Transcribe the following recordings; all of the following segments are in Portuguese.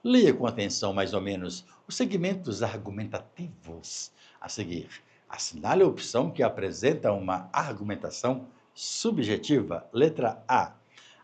Leia com atenção mais ou menos os segmentos argumentativos a seguir. Assinale a opção que apresenta uma argumentação subjetiva. Letra A.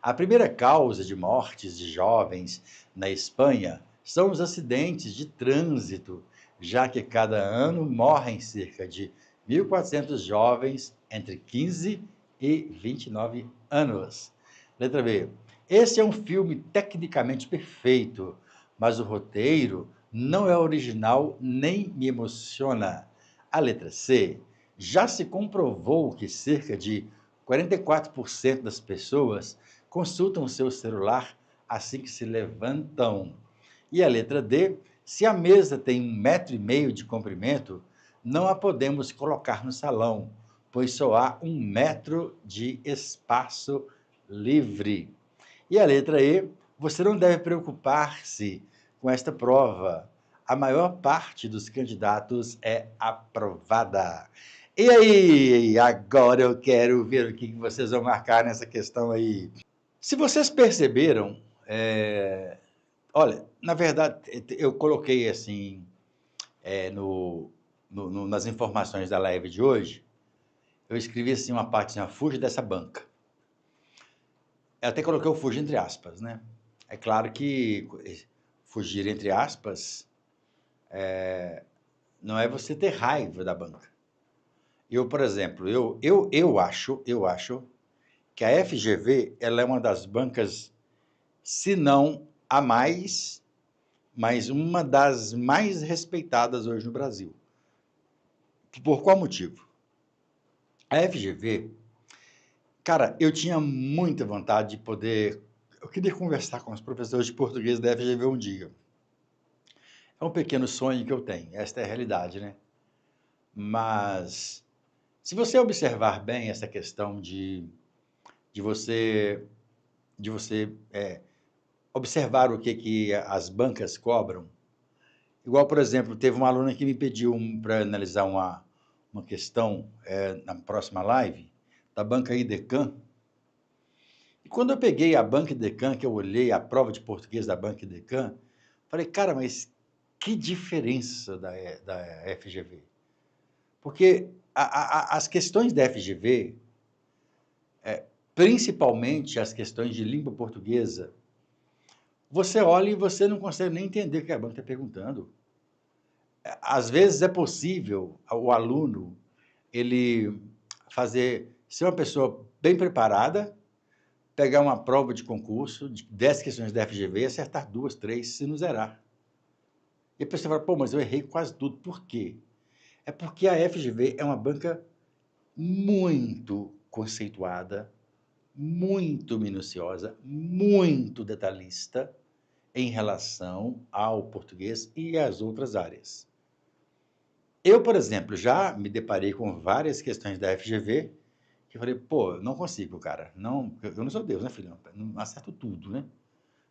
A primeira causa de mortes de jovens na Espanha são os acidentes de trânsito, já que cada ano morrem cerca de 1.400 jovens entre 15 e 29 anos. Letra B. Esse é um filme tecnicamente perfeito, mas o roteiro não é original nem me emociona. A letra C. Já se comprovou que cerca de 44% das pessoas consultam seu celular assim que se levantam. E a letra D. Se a mesa tem 1,5 m de comprimento, não a podemos colocar no salão, pois só há 1 m de espaço livre. E a letra E, você não deve preocupar-se com esta prova. A maior parte dos candidatos é aprovada. E aí, agora eu quero ver o que vocês vão marcar nessa questão aí. Se vocês perceberam, olha, na verdade, eu coloquei assim, nas informações da live de hoje, eu escrevi assim uma parte assim, fuja dessa banca. Eu até coloquei o fugir entre aspas, né? É claro que fugir entre aspas não é você ter raiva da banca. Eu, por exemplo, eu acho que a FGV ela é uma das bancas, se não a mais, mas uma das mais respeitadas hoje no Brasil. Por qual motivo? A FGV, cara, eu tinha muita vontade de poder. Eu queria conversar com os professores de português da FGV um dia. É um pequeno sonho que eu tenho, esta é a realidade, né? Mas, se você observar bem essa questão de você, observar o que as bancas cobram, igual, por exemplo, teve uma aluna que me pediu para analisar uma questão na próxima live, da banca IDECAM, e quando eu peguei a banca IDECAM, que eu olhei a prova de português da banca IDECAM, falei, cara, mas que diferença da FGV? Porque as questões da FGV, principalmente as questões de língua portuguesa, você olha e você não consegue nem entender o que a banca está perguntando. Às vezes é possível o aluno ele ser uma pessoa bem preparada, pegar uma prova de concurso de 10 questões da FGV e acertar 2, 3, se não zerar. E a pessoa fala, pô, mas eu errei quase tudo. Por quê? É porque a FGV é uma banca muito conceituada, muito minuciosa, muito detalhista em relação ao português e às outras áreas. Eu, por exemplo, já me deparei com várias questões da FGV que eu falei, pô, não consigo, cara. Não, eu não sou Deus, né, filhão? Não acerto tudo, né?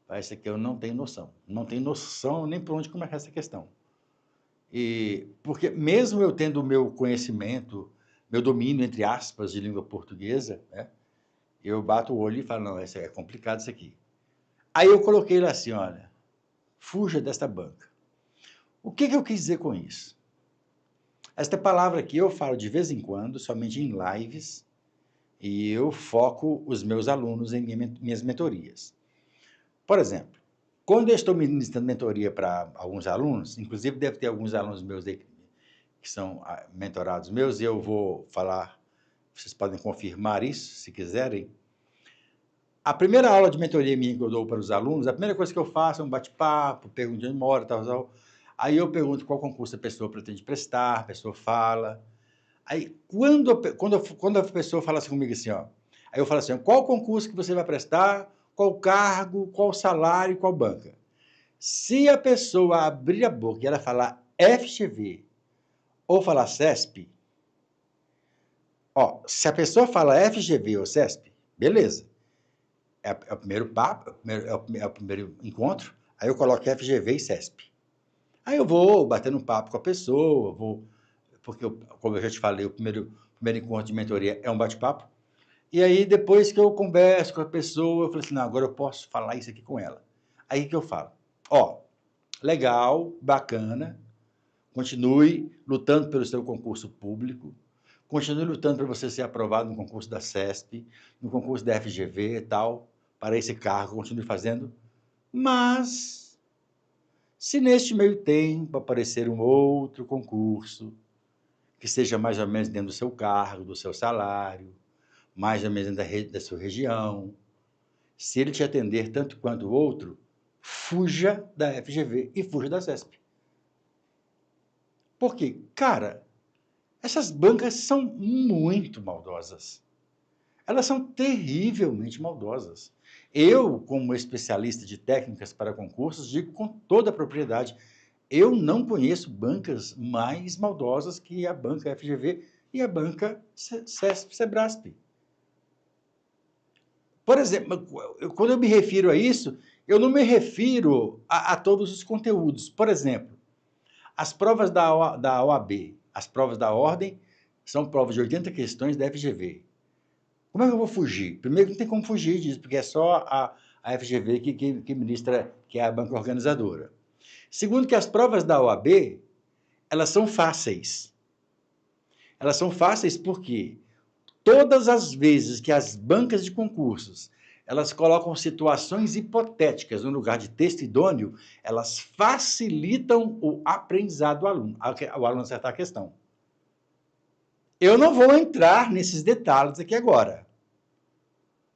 Parece que eu não tenho noção. Não tenho noção nem por onde começar essa questão. E porque mesmo eu tendo o meu conhecimento, meu domínio, entre aspas, de língua portuguesa, né, eu bato o olho e falo, não, é complicado isso aqui. Aí eu coloquei lá assim, olha, fuja desta banca. O que eu quis dizer com isso? Esta palavra aqui eu falo de vez em quando, somente em lives, e eu foco os meus alunos em minhas mentorias. Por exemplo, quando eu estou ministrando mentoria para alguns alunos, inclusive deve ter alguns alunos meus aí que são mentorados meus, e eu vou falar, vocês podem confirmar isso, se quiserem. A primeira aula de mentoria minha que eu dou para os alunos, a primeira coisa que eu faço é um bate-papo, pergunto de onde mora, tal. Aí eu pergunto qual concurso a pessoa pretende prestar, a pessoa fala. Aí, quando a pessoa fala assim comigo assim, ó, aí eu falo assim, qual concurso que você vai prestar, qual cargo, qual salário, qual banca? Se a pessoa abrir a boca e ela falar FGV ou falar CESP, ó, se a pessoa fala FGV ou CESP, beleza. É o primeiro papo, é o primeiro encontro, aí eu coloco FGV e CESP. Aí eu vou batendo um papo com a pessoa, porque, como eu já te falei, o primeiro encontro de mentoria é um bate-papo. E aí, depois que eu converso com a pessoa, eu falo assim, não, agora eu posso falar isso aqui com ela. Aí que eu falo, ó, Legal, bacana. Continue lutando pelo seu concurso público. Continue lutando para você ser aprovado no concurso da CESP, no concurso da FGV e tal, para esse cargo, continue fazendo. Mas, se neste meio tempo aparecer um outro concurso, que seja mais ou menos dentro do seu cargo, do seu salário, mais ou menos da sua região, se ele te atender tanto quanto o outro, fuja da FGV e fuja da CESP. Por quê? Cara, essas bancas são muito maldosas. Elas são terrivelmente maldosas. Eu, como especialista de técnicas para concursos, digo com toda a propriedade, eu não conheço bancas mais maldosas que a banca FGV e a banca CESP-SEBRASP. Por exemplo, quando eu me refiro a isso, eu não me refiro a todos os conteúdos. Por exemplo, as provas da OAB, as provas da ordem, são provas de 80 questões da FGV. Como é que eu vou fugir? Primeiro, não tem como fugir disso, porque é só a FGV que ministra, que é a banca organizadora. Segundo, que as provas da OAB, elas são fáceis. Elas são fáceis porque todas as vezes que as bancas de concursos elas colocam situações hipotéticas no lugar de texto idôneo, elas facilitam o aprendizado do aluno, o aluno acertar a questão. Eu não vou entrar nesses detalhes aqui agora,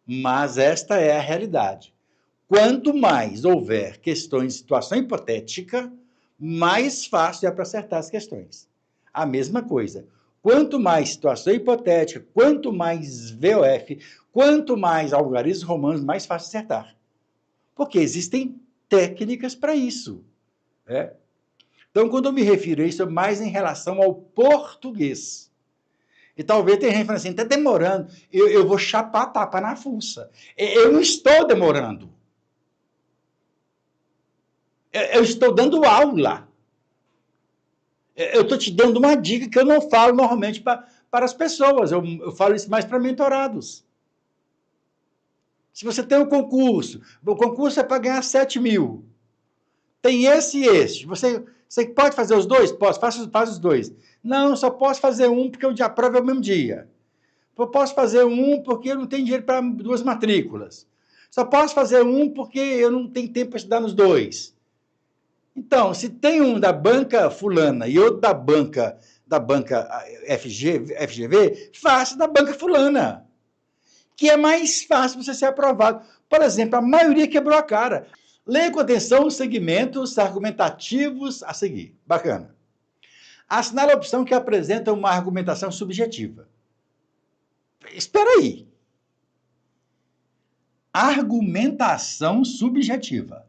mas esta é a realidade. Quanto mais houver questões de situação hipotética, mais fácil é para acertar as questões. A mesma coisa. Quanto mais situação hipotética, quanto mais VOF, quanto mais algarismos romanos, mais fácil acertar. Porque existem técnicas para isso. Né? Então, quando eu me refiro a isso, é mais em relação ao português. E talvez tenha gente falando assim, está demorando, eu vou chapar a tapa na fuça. Eu não estou demorando. Eu estou dando aula. Eu estou te dando uma dica que eu não falo normalmente para as pessoas. Eu falo isso mais para mentorados. Se você tem um concurso, o concurso é para ganhar 7 mil. Tem esse e esse. Você pode fazer os dois? Posso, faz os dois. Não, só posso fazer um porque a prova é o mesmo dia. Eu posso fazer um porque eu não tenho dinheiro para 2 matrículas. Só posso fazer um porque eu não tenho tempo para estudar nos 2. Então, se tem um da banca fulana e outro da banca FGV, faça da banca fulana, que é mais fácil você ser aprovado. Por exemplo, a maioria quebrou a cara. Leia com atenção os segmentos argumentativos a seguir. Bacana. Assinale a opção que apresenta uma argumentação subjetiva. Espera aí. Argumentação subjetiva.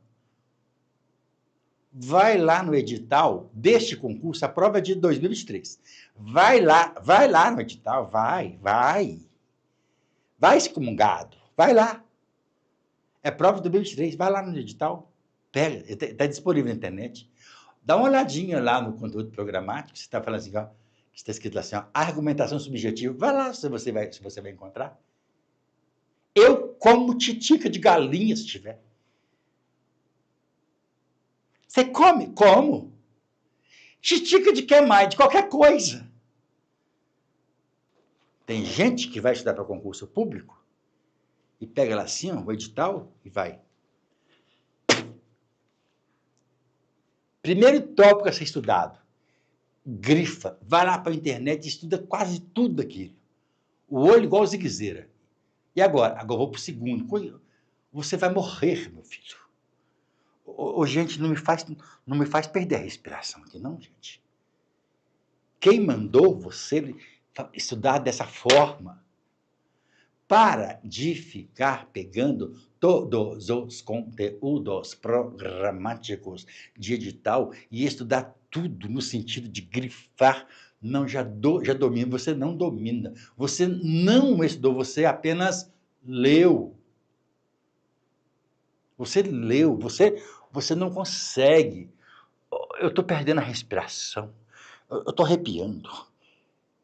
Vai lá no edital deste concurso, a prova é de 2023. Vai lá no edital, vai. Vai, excomungado, vai lá. É prova de 2023, vai lá no edital, pega, está disponível na internet. Dá uma olhadinha lá no conteúdo programático, você está falando assim, ó, está escrito assim, ó, argumentação subjetiva, vai lá se você vai encontrar. Eu como titica de galinha se tiver. Você come? Como. Titica de que mais? De qualquer coisa. Tem gente que vai estudar para concurso público e pega lá assim, ó, o edital, e vai. Primeiro tópico a ser estudado. Grifa. Vai lá para a internet e estuda quase tudo aquilo. O olho igual zigue-zagueira. E agora? Agora eu vou para o segundo. Você vai morrer, meu filho. Gente, não me faz perder a respiração aqui, não, gente. Quem mandou você estudar dessa forma? Para de ficar pegando todos os conteúdos programáticos de edital e estudar tudo no sentido de grifar. Não, já domina. Você não domina. Você não estudou, você apenas leu. Você leu, você não consegue. Eu estou perdendo a respiração. Eu estou arrepiando.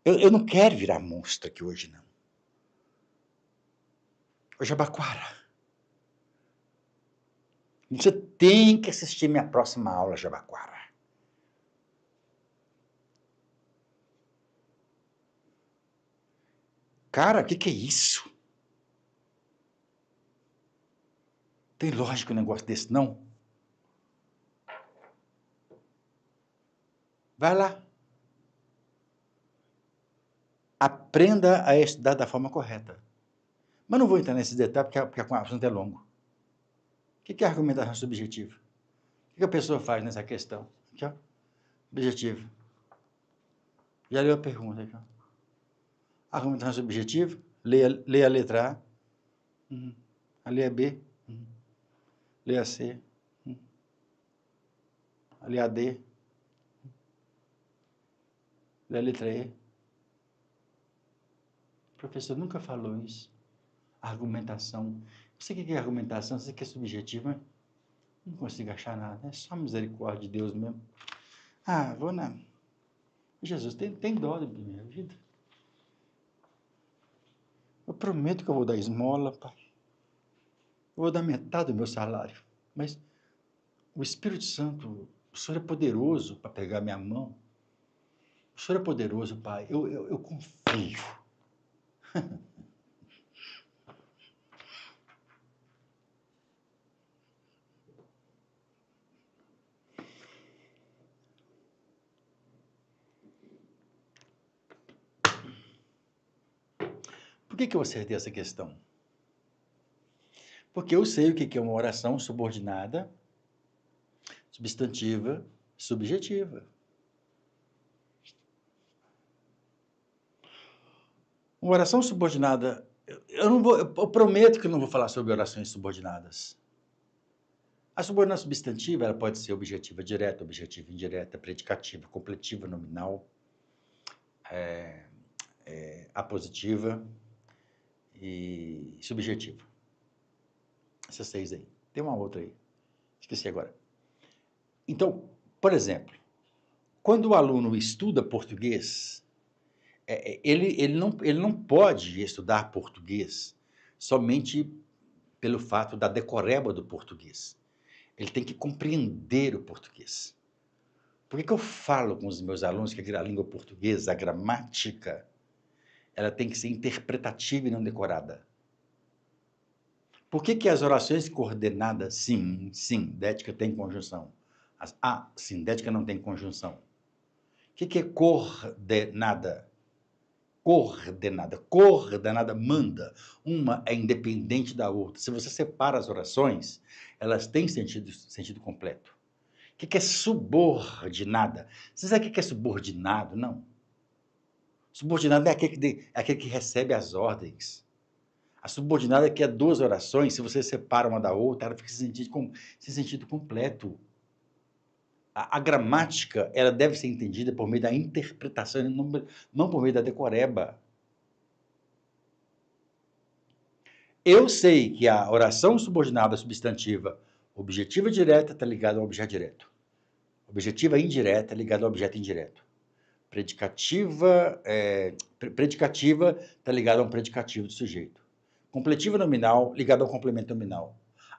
Eu não quero virar monstro aqui hoje, não. Ô, Jabaquara, Você tem que assistir minha próxima aula, Jabaquara. Cara, o que é isso? Tem lógica um negócio desse, não? Vai lá. Aprenda a estudar da forma correta. Mas não vou entrar nesse detalhe porque o assunto é longo. O que é argumentação subjetiva? O que a pessoa faz nessa questão? Aqui, ó. Objetivo. Já leu a pergunta aqui, ó. Argumentação subjetiva, leia a letra A. A letra B. Leia a C. A letra D. Leia a letra E. O professor nunca falou isso. Argumentação. Você o que é argumentação? Você quer subjetiva? Não consigo achar nada. É só misericórdia de Deus mesmo. Ah, vou na... Jesus, tem dó da minha vida. Eu prometo que eu vou dar esmola, pai. Eu vou dar metade do meu salário. Mas o Espírito Santo, o Senhor é poderoso para pegar minha mão. O Senhor é poderoso, pai. Eu confio. Por que eu acertei essa questão? Porque eu sei o que é uma oração subordinada, substantiva, subjetiva. Uma oração subordinada, eu prometo que eu não vou falar sobre orações subordinadas. A subordinação substantiva ela pode ser objetiva direta, objetiva indireta, predicativa, completiva, nominal, apositiva e subjetiva. Essas 6 aí. Tem uma outra aí. Esqueci agora. Então, por exemplo, quando o aluno estuda português, ele não pode estudar português somente pelo fato da decoreba do português. Ele tem que compreender o português. Por que eu falo com os meus alunos que a língua portuguesa, a gramática, ela tem que ser interpretativa e não decorada? Por que as orações coordenadas, sim, sindética tem conjunção? A sindética não tem conjunção. O que é coordenada? Coordenada manda. Uma é independente da outra. Se você separa as orações, elas têm sentido completo. O que é subordinada? Você sabe o que é subordinado? Não. Subordinado é aquele que recebe as ordens. A subordinada é que é 2 orações, se você separa uma da outra, ela fica sem sentido completo. A gramática ela deve ser entendida por meio da interpretação, não por meio da decoreba. Eu sei que a oração subordinada substantiva objetiva direta está ligada ao objeto direto. Objetiva indireta ligada ao objeto indireto. Predicativa está ligada a um predicativo do sujeito. Completiva nominal ligada ao complemento nominal.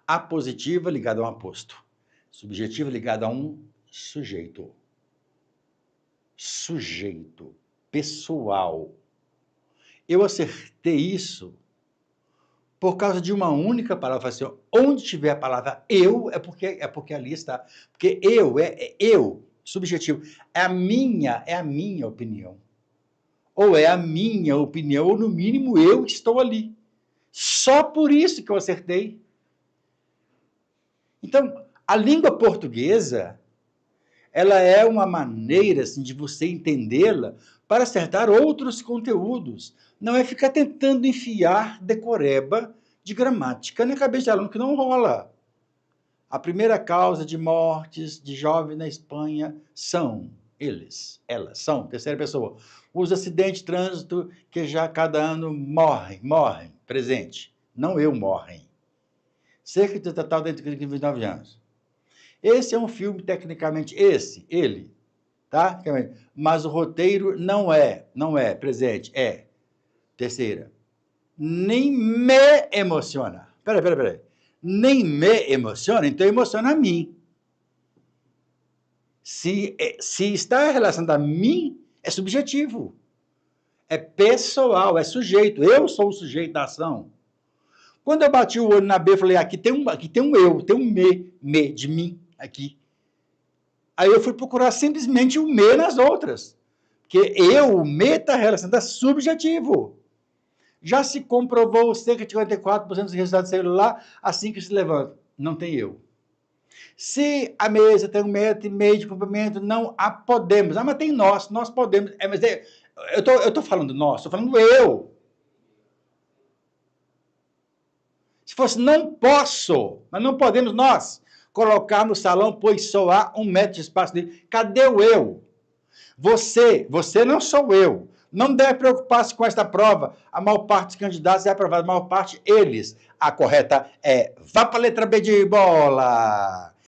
Apositiva ligada a um aposto. Subjetiva ligada a um sujeito. Sujeito. Pessoal. Eu acertei isso por causa de uma única palavra. Assim, onde tiver a palavra eu, é porque ali está. Porque eu, eu, subjetivo. É a minha opinião. Ou é a minha opinião, ou no mínimo eu estou ali. Só por isso que eu acertei. Então, a língua portuguesa, ela é uma maneira assim, de você entendê-la para acertar outros conteúdos. Não é ficar tentando enfiar decoreba de gramática na cabeça de aluno, que não rola. A primeira causa de mortes de jovens na Espanha são elas são, terceira pessoa. Os acidentes de trânsito que já cada ano morrem, presente. Não eu, morrem. Cerca de total de 29 anos. Esse é um filme, tecnicamente, ele, tá? Mas o roteiro não é presente, terceira. Nem me emociona. Peraí. nem me emociona, então emociona a mim. Se está relacionado a mim, é subjetivo. É pessoal, é sujeito. Eu sou o sujeito da ação. Quando eu bati o olho na B, eu falei, aqui tem um eu, tem um me de mim aqui. Aí eu fui procurar simplesmente o me nas outras. Porque o me está relacionado a subjetivo. Já se comprovou cerca de 54% dos resultados celular assim que se levanta. Não tem eu. Se a mesa tem 1,5 m de comprimento, não a podemos. Mas tem nós podemos. Eu estou falando nós, estou falando eu. Se fosse não posso, mas não podemos nós colocar no salão, pois só há 1 metro de espaço livre. Cadê o eu? Você não sou eu. Não deve preocupar-se com esta prova. A maior parte dos candidatos é aprovada, a maior parte eles. A correta é vá para a letra B de bola.